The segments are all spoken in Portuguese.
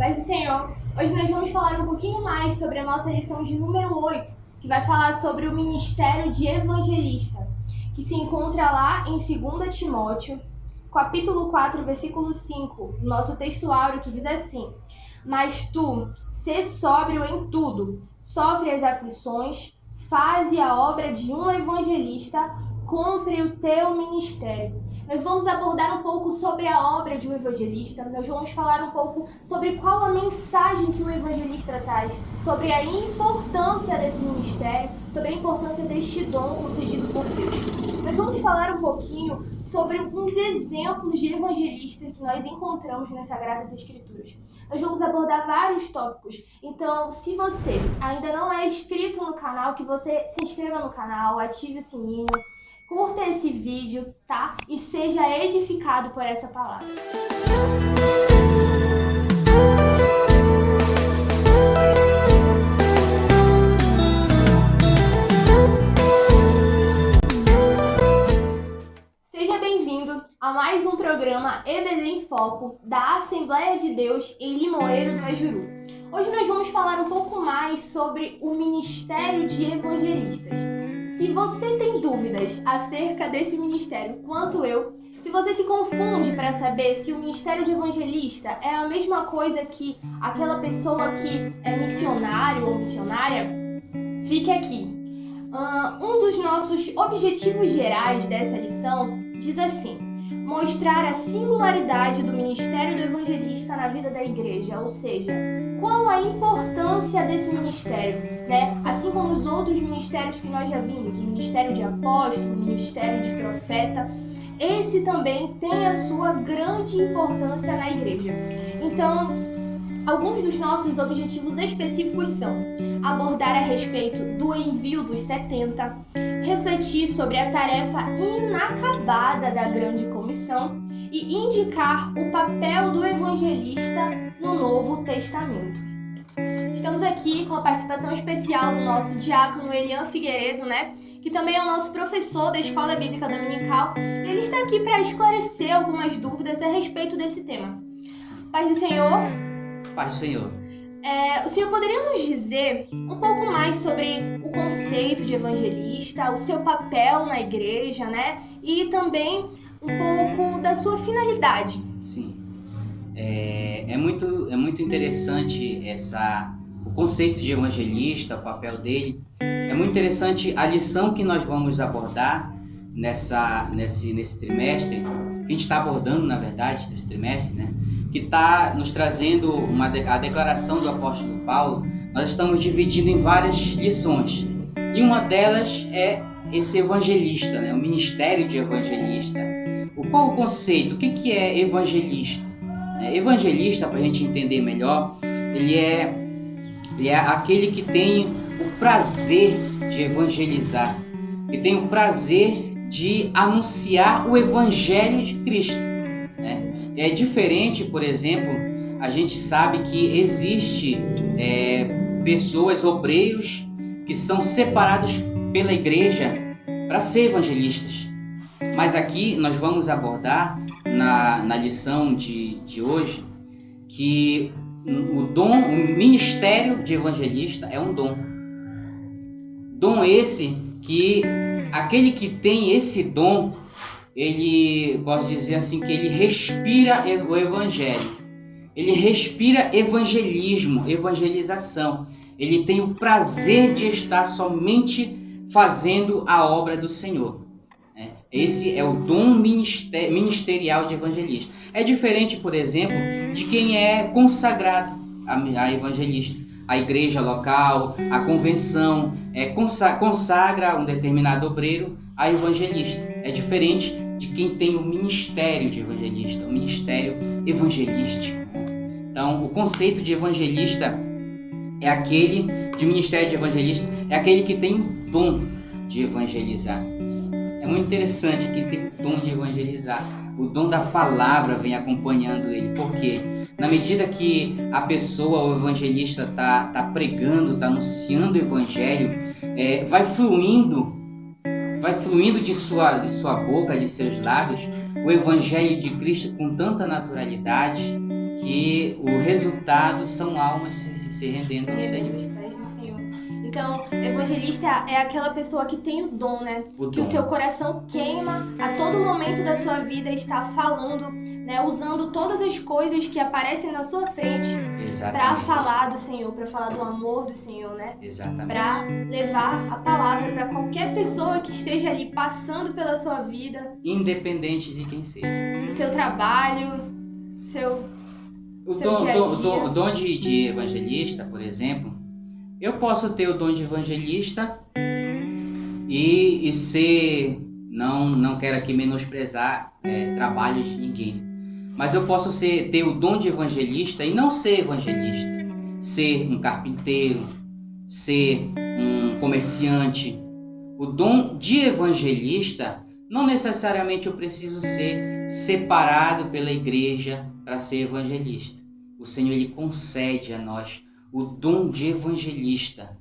Paz do Senhor. Hoje nós vamos falar um pouquinho mais sobre a nossa lição de número 8, que vai falar sobre o ministério de evangelista, que se encontra lá em 2 Timóteo, capítulo 4, versículo 5, no nosso texto áureo, que diz assim: Mas tu, sê sóbrio em tudo, sofre as aflições, faze a obra de um evangelista, cumpre o teu ministério. Nós vamos abordar um pouco sobre a obra de um evangelista, nós vamos falar um pouco sobre qual a mensagem que o evangelista traz, sobre a importância desse ministério, sobre a importância deste dom concedido por Deus. Nós vamos falar um pouquinho sobre alguns exemplos de evangelistas que nós encontramos nas Sagradas Escrituras. Nós vamos abordar vários tópicos, então se você ainda não é inscrito no canal, que você se inscreva no canal, ative o sininho, curta esse vídeo, tá? E seja edificado por essa palavra. Seja bem-vindo a mais um programa EBD em Foco da Assembleia de Deus em Limoeiro do Ajuru. Hoje nós vamos falar um pouco mais sobre o ministério de evangelistas. Se você tem dúvidas acerca desse ministério quanto eu, se você se confunde para saber se o ministério de evangelista é a mesma coisa que aquela pessoa que é missionário ou missionária, fique aqui. Um dos nossos objetivos gerais dessa lição diz assim: mostrar a singularidade do ministério do evangelista na vida da igreja, ou seja, qual a importância desse ministério, né? Assim como os outros ministérios que nós já vimos, o ministério de apóstolo, o ministério de profeta, esse também tem a sua grande importância na igreja. Então, alguns dos nossos objetivos específicos são abordar a respeito do envio dos 70, refletir sobre a tarefa inacabada da grande comissão e indicar o papel do evangelista no Novo Testamento. Estamos aqui com a participação especial do nosso diácono Elian Figueiredo, né? Que também é o nosso professor da Escola Bíblica Dominical. Ele está aqui para esclarecer algumas dúvidas a respeito desse tema. Paz do Senhor. Paz do Senhor. O senhor poderia nos dizer um pouco mais sobre o conceito de evangelista, o seu papel na igreja, né? E também um pouco da sua finalidade. Sim. É muito interessante o conceito de evangelista, o papel dele. É muito interessante a lição que nós vamos abordar nesse trimestre, que a gente está abordando, na verdade, nesse trimestre, né? Que está nos trazendo a declaração do apóstolo Paulo. Nós estamos dividindo em várias lições. E uma delas é esse evangelista, né? O ministério de evangelista. Qual o conceito? O que é evangelista? Evangelista, para a gente entender melhor, ele é aquele que tem o prazer de evangelizar, que tem o prazer de anunciar o evangelho de Cristo. É diferente, por exemplo, a gente sabe que existe pessoas, obreiros, que são separados pela igreja para ser evangelistas. Mas aqui nós vamos abordar na lição de hoje que o ministério de evangelista é um dom. Dom esse que aquele que tem esse dom, ele, posso dizer assim, que ele respira o evangelho, ele respira evangelismo, evangelização, ele tem o prazer de estar somente fazendo a obra do Senhor. Esse é o dom ministerial de evangelista. É diferente, por exemplo, de quem é consagrado a evangelista. A igreja local, a convenção, consagra um determinado obreiro a evangelista. É diferente de quem tem o ministério de evangelista, o ministério evangelístico. Então, o conceito de evangelista de ministério de evangelista, é aquele que tem o dom de evangelizar. É muito interessante que tem o dom de evangelizar. O dom da palavra vem acompanhando ele. Por quê? Na medida que a pessoa, o evangelista, está pregando, está anunciando o evangelho, vai fluindo de sua boca, de seus lábios, o evangelho de Cristo com tanta naturalidade que o resultado são almas se rendendo ao Senhor. Aos pés do Senhor. Então, evangelista é aquela pessoa que tem o dom, né? Que o seu coração queima a todo momento da sua vida, está falando, né? Usando todas as coisas que aparecem na sua frente para falar do Senhor, para falar do amor do Senhor, né? Exatamente. Para levar a palavra para qualquer pessoa que esteja ali passando pela sua vida, independente de quem seja. Do seu trabalho, o dia a dia. O dom de evangelista, por exemplo, eu posso ter o dom de evangelista e ser, não quero aqui menosprezar trabalhos de ninguém, mas eu posso ter o dom de evangelista e não ser evangelista, ser um carpinteiro, ser um comerciante. O dom de evangelista, não necessariamente eu preciso ser separado pela igreja para ser evangelista. O Senhor, Ele concede a nós o dom de evangelista,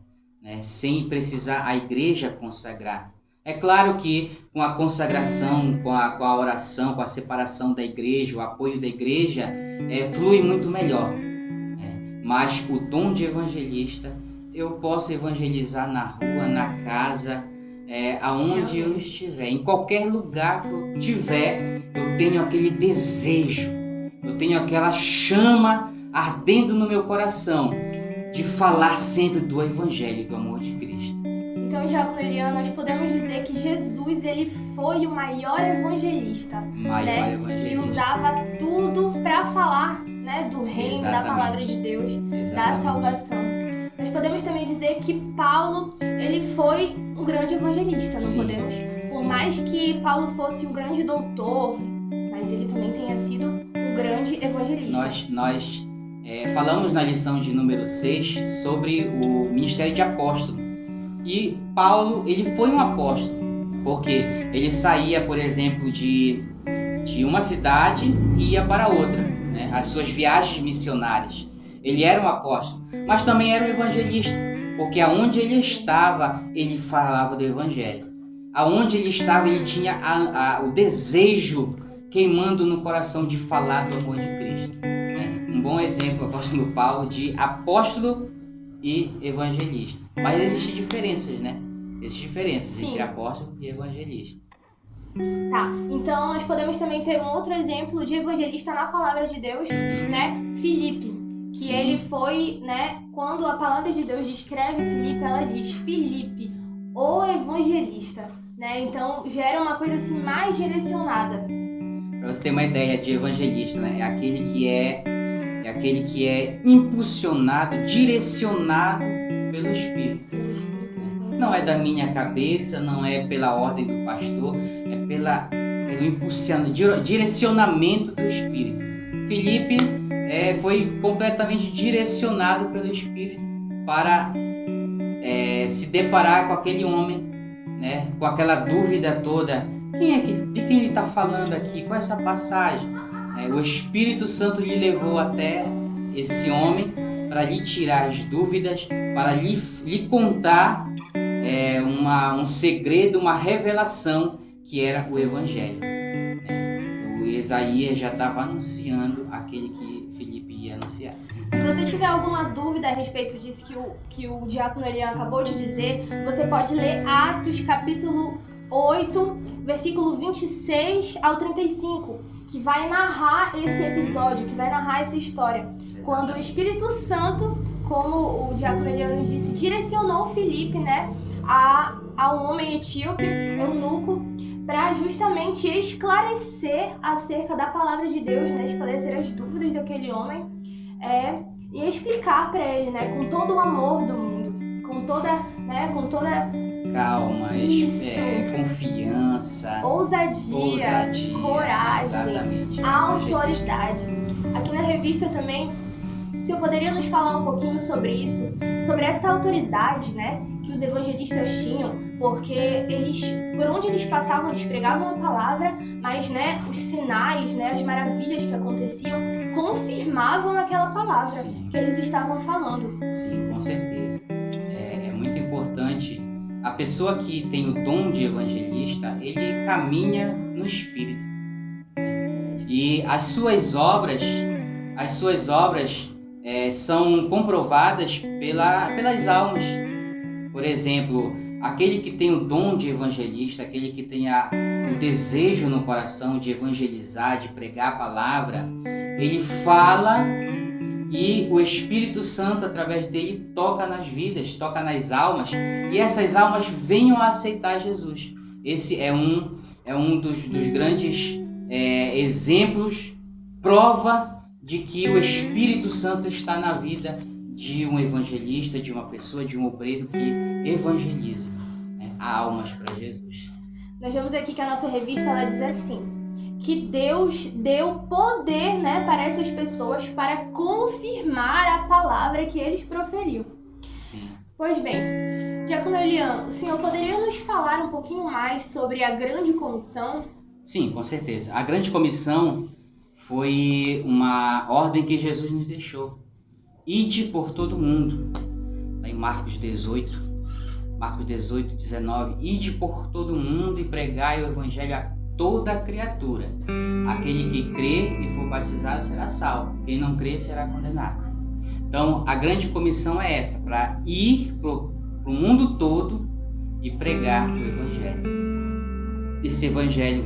né, sem precisar a igreja consagrar. É claro que com a consagração, com a oração, com a separação da igreja, o apoio da igreja, flui muito melhor. Mas o dom de evangelista, eu posso evangelizar na rua, na casa, aonde eu estiver, em qualquer lugar que eu estiver, eu tenho aquele desejo, eu tenho aquela chama ardendo no meu coração de falar sempre do Evangelho, do amor de Cristo. Então, Diácono Elian, nós podemos dizer que Jesus, ele foi o maior evangelista, que usava tudo para falar, né, do reino, da palavra de Deus, da salvação. Nós podemos também dizer que Paulo, ele foi um grande evangelista, não podemos? Por mais que Paulo fosse um grande doutor, mas ele também tenha sido um grande evangelista. Nós falamos na lição de número 6 sobre o ministério de apóstolo. E Paulo, ele foi um apóstolo, porque ele saía, por exemplo, de uma cidade e ia para outra, né? As suas viagens missionárias. Ele era um apóstolo, mas também era um evangelista, porque aonde ele estava, ele falava do evangelho. Aonde ele estava, ele tinha o desejo queimando no coração de falar do amor de Cristo. Um bom exemplo, o apóstolo Paulo, de apóstolo e evangelista. Mas existem diferenças, né? Existem diferenças entre apóstolo e evangelista. Tá, então nós podemos também ter um outro exemplo de evangelista na palavra de Deus, né? Filipe, que ele foi, né? Quando a palavra de Deus descreve Filipe, ela diz Filipe, o evangelista, né? Então já era uma coisa assim mais direcionada. Para você ter uma ideia de evangelista, né? É aquele que é impulsionado, direcionado pelo Espírito. Não é da minha cabeça, não é pela ordem do pastor, é pelo direcionamento do Espírito. Filipe foi completamente direcionado pelo Espírito para se deparar com aquele homem, né? Com aquela dúvida toda. De quem ele está falando aqui? Qual é essa passagem? O Espírito Santo lhe levou até esse homem para lhe tirar as dúvidas, para lhe contar um segredo, uma revelação que era o Evangelho. O Isaías já estava anunciando aquele que Filipe ia anunciar. Se você tiver alguma dúvida a respeito disso que o Diácono Elian acabou de dizer, você pode ler Atos capítulo 8, versículo 26 ao 35, que vai narrar esse episódio, que vai narrar essa história. Exatamente. Quando o Espírito Santo, como o Diácono Elian nos disse, direcionou Filipe, né, a um homem etíope, eunuco, para justamente esclarecer acerca da palavra de Deus, né, esclarecer as dúvidas daquele homem, e explicar para ele, né, com todo o amor do mundo, com toda calma, confiança, ousadia, coragem, autoridade. Aqui na revista também, o senhor poderia nos falar um pouquinho sobre isso, sobre essa autoridade, né, que os evangelistas tinham, porque por onde eles passavam, eles pregavam a palavra, mas, né, os sinais, né, as maravilhas que aconteciam confirmavam aquela palavra que eles estavam falando. Sim, com certeza. É muito importante. A pessoa que tem o dom de evangelista, ele caminha no Espírito. E as suas obras as suas obras são comprovadas pelas almas. Por exemplo, aquele que tem o dom de evangelista, aquele que tem o desejo no coração de evangelizar, de pregar a palavra, ele fala e o Espírito Santo, através dele, toca nas vidas, toca nas almas, e essas almas venham a aceitar Jesus. Esse é um dos grandes exemplos, prova de que o Espírito Santo está na vida de um evangelista, de uma pessoa, de um obreiro que evangelize almas para Jesus. Nós vemos aqui que a nossa revista ela diz assim, que Deus deu poder, né, para essas pessoas para confirmar a palavra que eles proferiam. Sim. Pois bem, Diácono Elian, o senhor poderia nos falar um pouquinho mais sobre a Grande Comissão? Sim, com certeza. A Grande Comissão foi uma ordem que Jesus nos deixou. Ide por todo mundo. Lá em Marcos 18, 19. Ide por todo mundo e pregai o evangelho a toda criatura. Aquele que crê e for batizado será salvo. Quem não crê será condenado. Então, a Grande Comissão é essa, para ir para o mundo todo e pregar o evangelho. Esse evangelho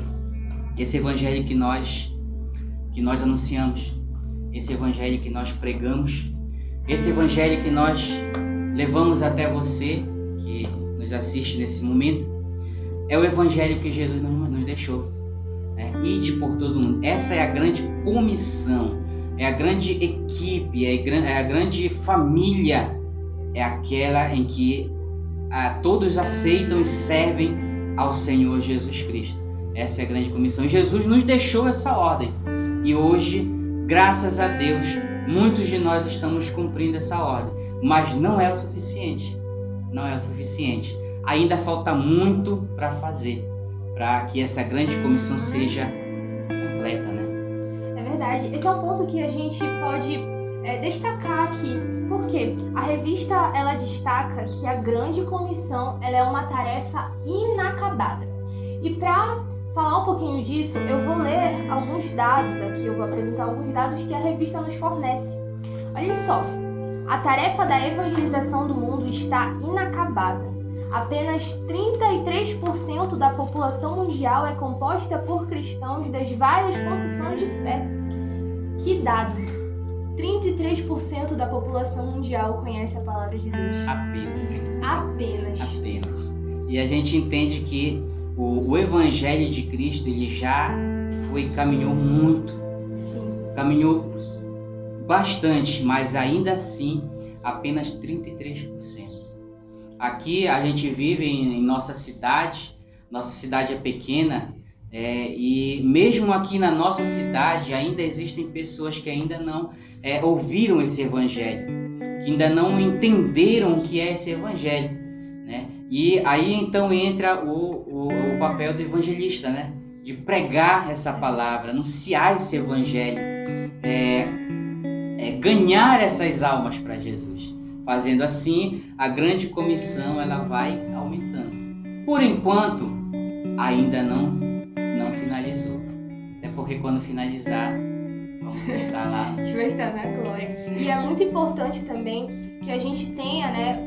que nós anunciamos, esse evangelho que nós pregamos, esse evangelho que nós levamos até você, que nos assiste nesse momento, é o evangelho que Jesus nos deixou. Ide por todo mundo. Essa é a grande comissão, é a grande equipe, é a grande família, é aquela em que todos aceitam e servem ao Senhor Jesus Cristo. Essa é a grande comissão. Jesus nos deixou essa ordem. E hoje, graças a Deus, muitos de nós estamos cumprindo essa ordem. Mas não é o suficiente. Não é o suficiente. Ainda falta muito para fazer, para que essa grande comissão seja completa, né? É verdade. Esse é um ponto que a gente pode destacar aqui. Porque a revista ela destaca que a Grande Comissão ela é uma tarefa inacabada. E para falar um pouquinho disso, eu vou ler alguns dados aqui, eu vou apresentar alguns dados que a revista nos fornece. Olha só, a tarefa da evangelização do mundo está inacabada. Apenas 33% da população mundial é composta por cristãos das várias confissões de fé. Que dado! 33% da população mundial conhece a palavra de Deus. Apenas. E a gente entende que o Evangelho de Cristo, ele já caminhou muito. Sim. Caminhou bastante, mas ainda assim, apenas 33%. Aqui a gente vive em nossa cidade é pequena, e mesmo aqui na nossa cidade ainda existem pessoas que ainda não ouviram esse Evangelho, que ainda não entenderam o que é esse Evangelho, né? E aí então entra o papel do evangelista, né? De pregar essa palavra, anunciar esse Evangelho, ganhar essas almas para Jesus. Fazendo assim, a Grande Comissão ela vai aumentando. Por enquanto, ainda não finalizou. Até porque quando finalizar, vamos estar lá. A gente vai estar na glória. E é muito importante também que a gente tenha, né?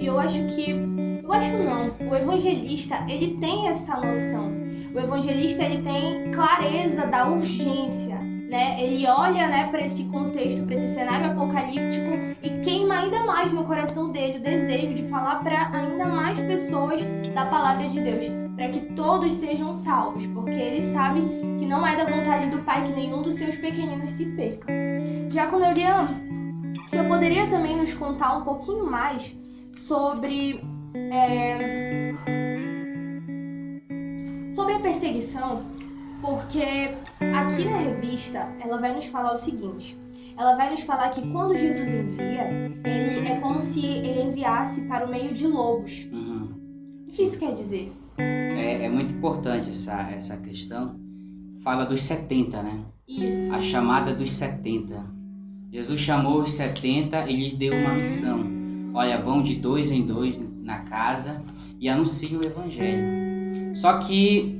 O evangelista, ele tem essa noção. O evangelista, ele tem clareza da urgência, né? Ele olha, né, para esse contexto, para esse cenário apocalíptico e queima ainda mais no coração dele o desejo de falar para ainda mais pessoas da palavra de Deus, para que todos sejam salvos, porque ele sabe que não é da vontade do Pai que nenhum dos seus pequeninos se perca. Diácono Elian, o senhor poderia também nos contar um pouquinho mais sobre a perseguição? Porque aqui na revista ela vai nos falar o seguinte: ela vai nos falar que quando Jesus envia, ele é como se ele enviasse para o meio de lobos. Uhum. O que isso quer dizer? É muito importante essa questão. Fala dos 70, né? Isso. A chamada dos 70. Jesus chamou os 70 e lhes deu uma missão. Olha, vão de 2 em 2 na casa e anunciem o Evangelho. Só que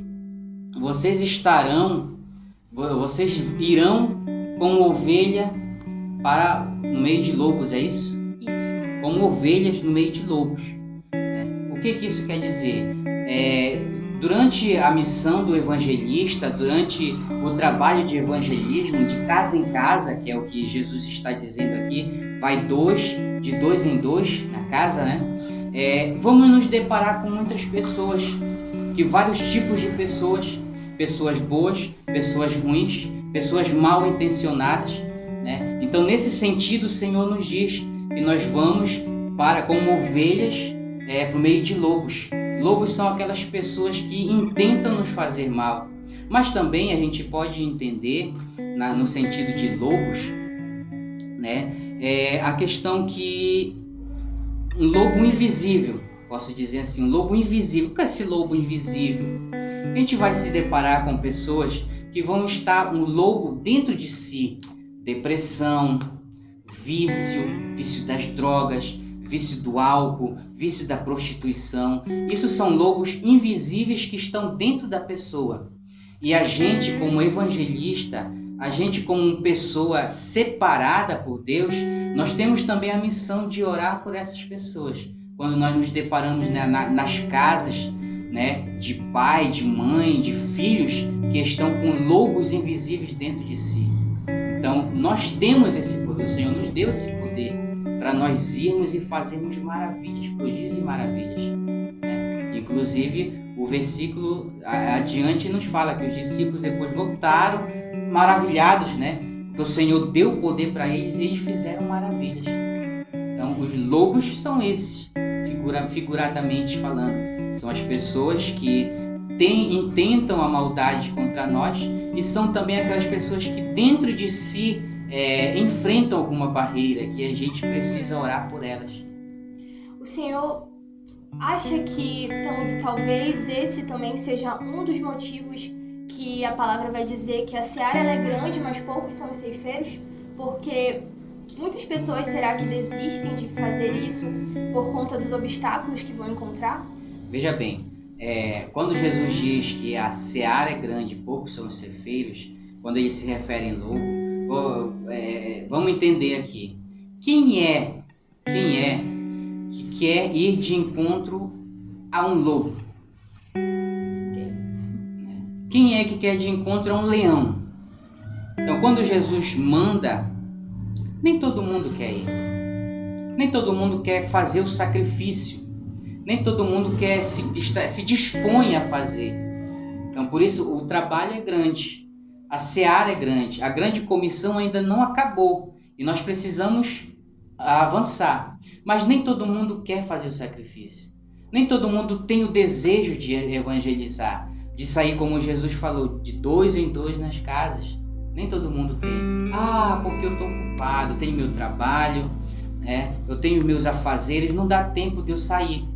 vocês irão como ovelha para no meio de lobos, é isso? Isso. Como ovelhas no meio de lobos. O que isso quer dizer? Durante a missão do evangelista, durante o trabalho de evangelismo, de casa em casa, que é o que Jesus está dizendo aqui, vai de dois em dois na casa, né? Vamos nos deparar com muitas pessoas, vários tipos de pessoas, pessoas boas, pessoas ruins, pessoas mal intencionadas, né? Então, nesse sentido, o Senhor nos diz que nós vamos como ovelhas para o meio de lobos. Lobos são aquelas pessoas que intentam nos fazer mal. Mas também a gente pode entender, no sentido de lobos, né, a questão que um lobo invisível, posso dizer assim, um lobo invisível. O que é esse lobo invisível? A gente vai se deparar com pessoas que vão estar um lobo dentro de si. Depressão, vício das drogas, vício do álcool, vício da prostituição. Isso são lobos invisíveis que estão dentro da pessoa. E a gente, como evangelista, a gente como pessoa separada por Deus, nós temos também a missão de orar por essas pessoas. Quando nós nos deparamos nas casas, né, de pai, de mãe, de filhos que estão com lobos invisíveis dentro de si. Então, nós temos esse poder, o Senhor nos deu esse poder para nós irmos e fazermos maravilhas, prodígios e maravilhas. Inclusive, o versículo adiante nos fala que os discípulos depois voltaram maravilhados, né? Que o Senhor deu poder para eles e eles fizeram maravilhas. Então, os lobos são esses, figuradamente falando. São as pessoas que intentam a maldade contra nós e são também aquelas pessoas que dentro de si enfrentam alguma barreira que a gente precisa orar por elas. O Senhor acha que então, talvez esse também seja um dos motivos que a palavra vai dizer que a seara ela é grande, mas poucos são os ceifeiros? Porque muitas pessoas, será que desistem de fazer isso por conta dos obstáculos que vão encontrar? Veja bem, quando Jesus diz que a seara é grande, poucos são os ceifeiros, quando ele se refere em lobo, vamos entender aqui. Quem é que quer ir de encontro a um lobo? Quem é que quer ir de encontro a um leão? Então, quando Jesus manda, nem todo mundo quer ir. Nem todo mundo quer fazer o sacrifício. Nem todo mundo quer se dispõe a fazer. Então, por isso, o trabalho é grande. A seara é grande. A grande comissão ainda não acabou. E nós precisamos avançar. Mas nem todo mundo quer fazer o sacrifício. Nem todo mundo tem o desejo de evangelizar. De sair, como Jesus falou, de 2 em 2 nas casas. Nem todo mundo tem. Porque eu estou ocupado, eu tenho meu trabalho, eu tenho meus afazeres, não dá tempo de eu sair.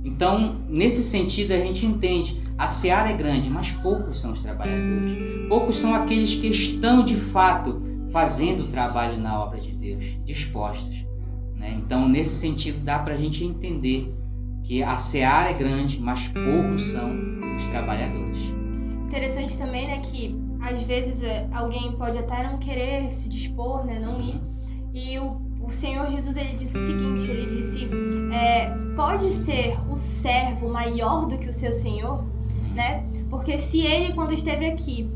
Então, nesse sentido, a gente entende, a seara é grande, mas poucos são os trabalhadores. Poucos são aqueles que estão, de fato, fazendo o trabalho na obra de Deus, dispostos. Então, nesse sentido, dá para a gente entender que a seara é grande, mas poucos são os trabalhadores. Interessante também, né, que às vezes alguém pode até não querer se dispor, né, não ir. E o Senhor Jesus, ele disse o seguinte, ele disse, pode ser o servo maior do que o seu Senhor, né? Porque se ele, quando esteve aqui,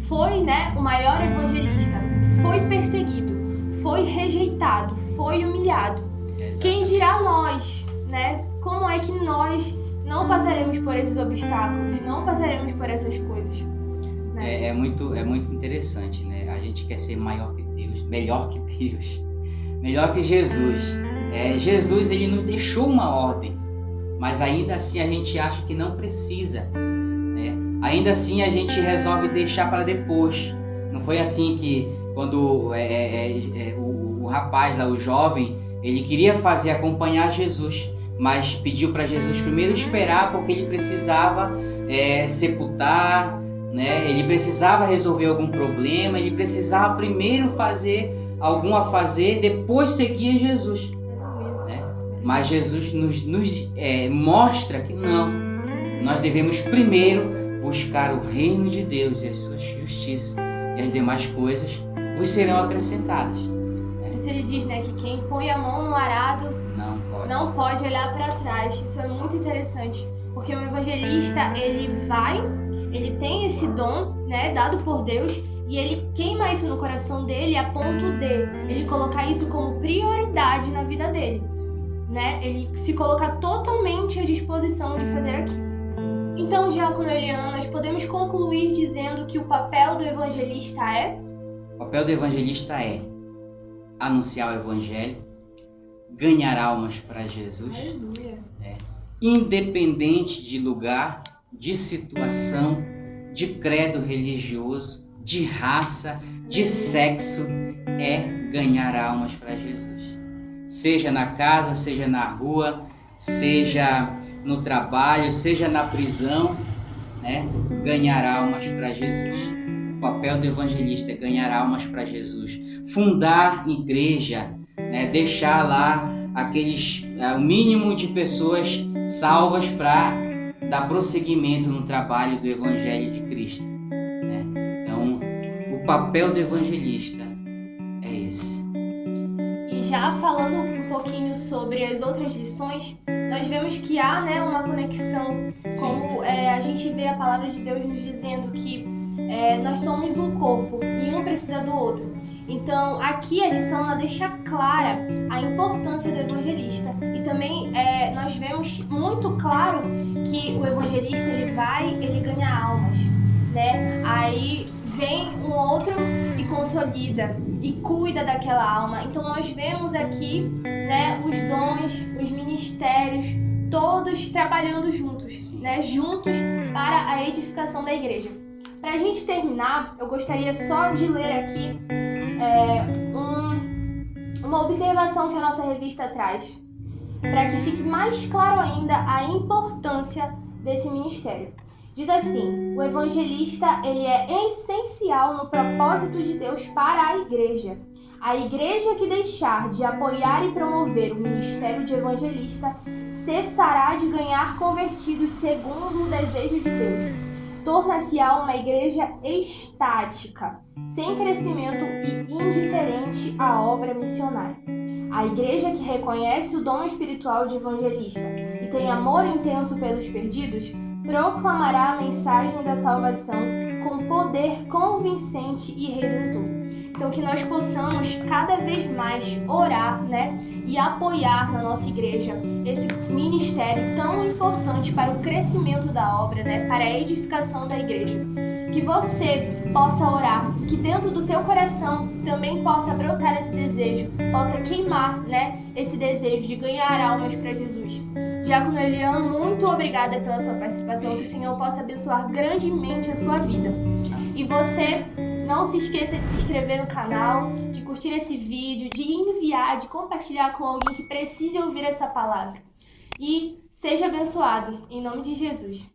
foi, né, o maior evangelista, foi perseguido, foi rejeitado, foi humilhado, quem dirá nós, né? Como é que nós não passaremos por esses obstáculos, não passaremos por essas coisas? Né? É muito interessante, né? A gente quer ser maior que Deus, melhor que Deus, melhor que Jesus. Jesus, ele nos deixou uma ordem, mas ainda assim a gente acha que não precisa, né? Ainda assim a gente resolve deixar para depois. Não foi assim que quando o rapaz lá, o jovem, ele queria acompanhar Jesus, mas pediu para Jesus primeiro esperar, porque ele precisava sepultar, né? Ele precisava resolver algum problema, ele precisava primeiro fazer algum afazer, depois seguir Jesus, né? Mas Jesus nos mostra que não, nós devemos primeiro buscar o reino de Deus e a sua justiça, e as demais coisas vos serão acrescentadas. isso ele diz, né, que quem põe a mão no arado não pode olhar para trás. Isso é muito interessante, porque o evangelista, ele tem esse dom, né, dado por Deus, e ele queima isso no coração dele a ponto de ele colocar isso como prioridade na vida dele, né? Ele se colocar totalmente à disposição de fazer aquilo. Então, Diácono Elian, nós podemos concluir dizendo que o papel do evangelista é? O papel do evangelista é anunciar o evangelho, ganhar almas para Jesus. Aleluia. Independente de lugar, de situação, de credo religioso, de raça, de sexo, é ganhar almas para Jesus. Seja na casa, seja na rua, seja no trabalho, seja na prisão, né? Ganhar almas para Jesus. O papel do evangelista é ganhar almas para Jesus. Fundar igreja, né? Deixar lá o mínimo de pessoas salvas para dar prosseguimento no trabalho do Evangelho de Cristo, né? Então, o papel do evangelista é esse. E já falando um pouquinho sobre as outras lições, nós vemos que há, né, uma conexão, como a gente vê a palavra de Deus nos dizendo que nós somos um corpo e um precisa do outro. Então, aqui a lição ela deixa clara a importância do evangelista. E também nós vemos muito claro que o evangelista ele ganha almas, né? Aí vem um outro e consolida e cuida daquela alma. Então, nós vemos aqui, né, os dons, os ministérios, todos trabalhando juntos, né? Juntos para a edificação da igreja. Para a gente terminar, eu gostaria só de ler aqui uma observação que a nossa revista traz, para que fique mais claro ainda a importância desse ministério. Diz assim: o evangelista ele é essencial no propósito de Deus para a igreja. A igreja que deixar de apoiar e promover o ministério de evangelista cessará de ganhar convertidos segundo o desejo de Deus. Torna-se-á uma igreja estática, sem crescimento e indiferente à obra missionária. A igreja que reconhece o dom espiritual de evangelista e tem amor intenso pelos perdidos, proclamará a mensagem da salvação com poder convincente e redentor. Então, que nós possamos cada vez mais orar, né, e apoiar na nossa igreja esse ministério tão importante para o crescimento da obra, né, para a edificação da igreja. Que você possa orar, que dentro do seu coração também possa brotar esse desejo, possa queimar, né, esse desejo de ganhar almas para Jesus. Diácono Elian, muito obrigada pela sua participação, que o Senhor possa abençoar grandemente a sua vida. E você, não se esqueça de se inscrever no canal, de curtir esse vídeo, de enviar, de compartilhar com alguém que precise ouvir essa palavra. E seja abençoado, em nome de Jesus.